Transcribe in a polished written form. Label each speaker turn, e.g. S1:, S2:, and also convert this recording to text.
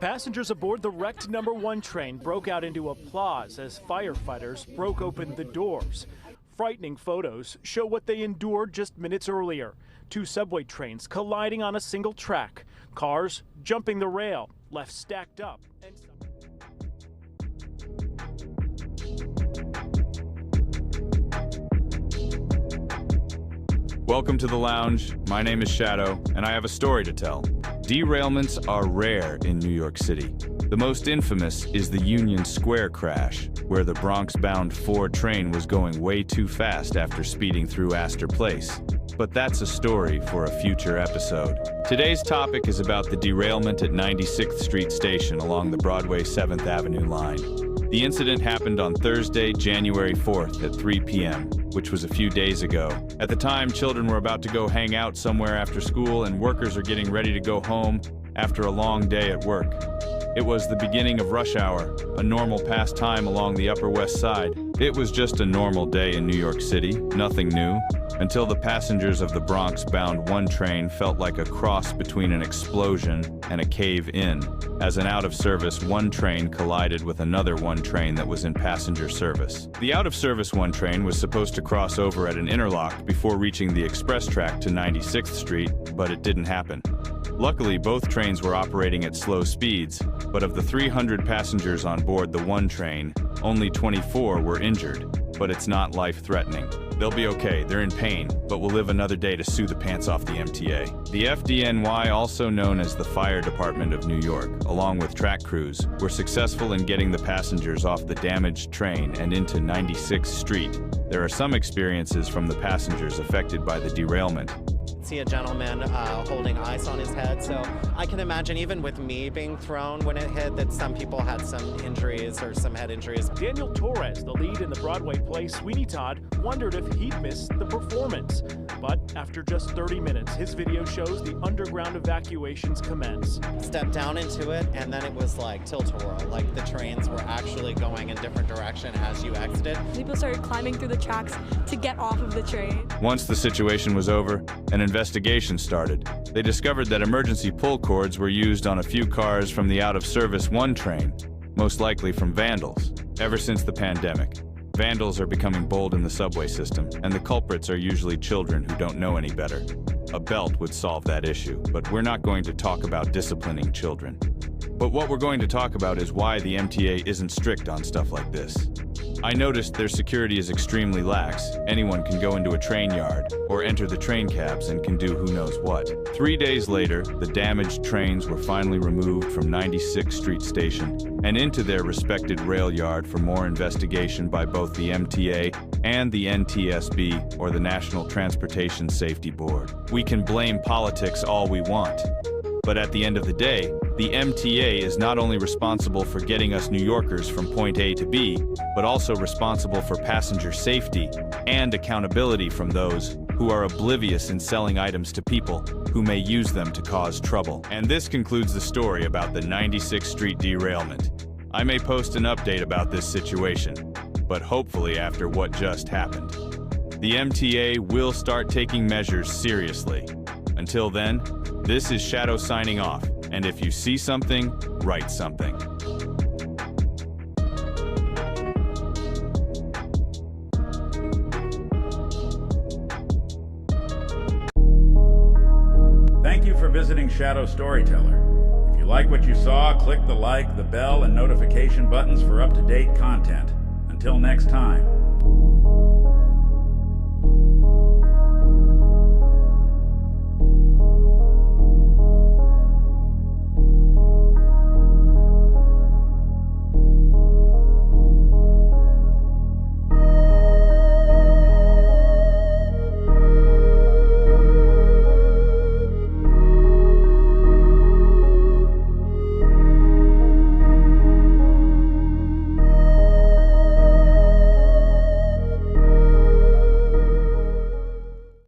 S1: Passengers aboard the wrecked number 1 train broke out into applause as firefighters broke open the doors. Frightening photos show what they endured just minutes earlier. 2 subway trains colliding on a single track. Cars jumping the rail, left stacked up.
S2: Welcome to the lounge. My name is Shadow, and I have a story to tell. Derailments are rare in New York City. The most infamous is the Union Square crash, where the Bronx-bound 4 train was going way too fast after speeding through Astor Place. But that's a story for a future episode. Today's topic is about the derailment at 96th Street Station along the Broadway 7th Avenue line. The incident happened on Thursday, January 4th at 3 p.m., which was a few days ago. At the time, children were about to go hang out somewhere after school, and workers are getting ready to go home after a long day at work. It was the beginning of rush hour, a normal pastime along the Upper West Side. It was just a normal day in New York City, nothing new, until the passengers of the Bronx-bound 1 train felt like a cross between an explosion and a cave-in, as an out-of-service 1 train collided with another 1 train that was in passenger service. The out-of-service 1 train was supposed to cross over at an interlock before reaching the express track to 96th Street, but it didn't happen. Luckily, both trains were operating at slow speeds, but of the 300 passengers on board the 1 train, only 24 were injured, but it's not life-threatening. They'll be okay, they're in pain, but will live another day to sue the pants off the MTA. The FDNY, also known as the Fire Department of New York, along with track crews, were successful in getting the passengers off the damaged train and into 96th Street. There are some experiences from the passengers affected by the derailment.
S3: See a gentleman holding ice on his head, so I can imagine even with me being thrown when it hit that some people had some injuries or some head injuries.
S1: Daniel Torres, the lead in the Broadway play Sweeney Todd, wondered if he'd missed the performance. But after just 30 minutes, his video shows the underground evacuations commence.
S3: Stepped down into it, and then it was like tilt-a-whirl, like the trains were actually going in different direction as you exited.
S4: People started climbing through the tracks to get off of the train.
S2: Once the situation was over, an investigation started. They discovered that emergency pull cords were used on a few cars from the out-of-service 1 train, most likely from vandals. Ever since the pandemic, vandals are becoming bold in the subway system, and the culprits are usually children who don't know any better. A belt would solve that issue, but we're not going to talk about disciplining children. But what we're going to talk about is why the MTA isn't strict on stuff like this. I noticed their security is extremely lax. Anyone can go into a train yard or enter the train cabs and can do who knows what. 3 days later, the damaged trains were finally removed from 96th Street Station and into their respected rail yard for more investigation by both the MTA and the NTSB, or the National Transportation Safety Board. We can blame politics all we want, but at the end of the day, the MTA is not only responsible for getting us New Yorkers from point A to B, but also responsible for passenger safety and accountability from those who are oblivious in selling items to people who may use them to cause trouble. And this concludes the story about the 96th Street derailment. I may post an update about this situation, but hopefully after what just happened. The MTA will start taking measures seriously. Until then, this is Shadow signing off, and if you see something, write something.
S5: Thank you for visiting Shadow Storyteller. If you like what you saw, click the like, the bell, and notification buttons for up-to-date content. Until next time.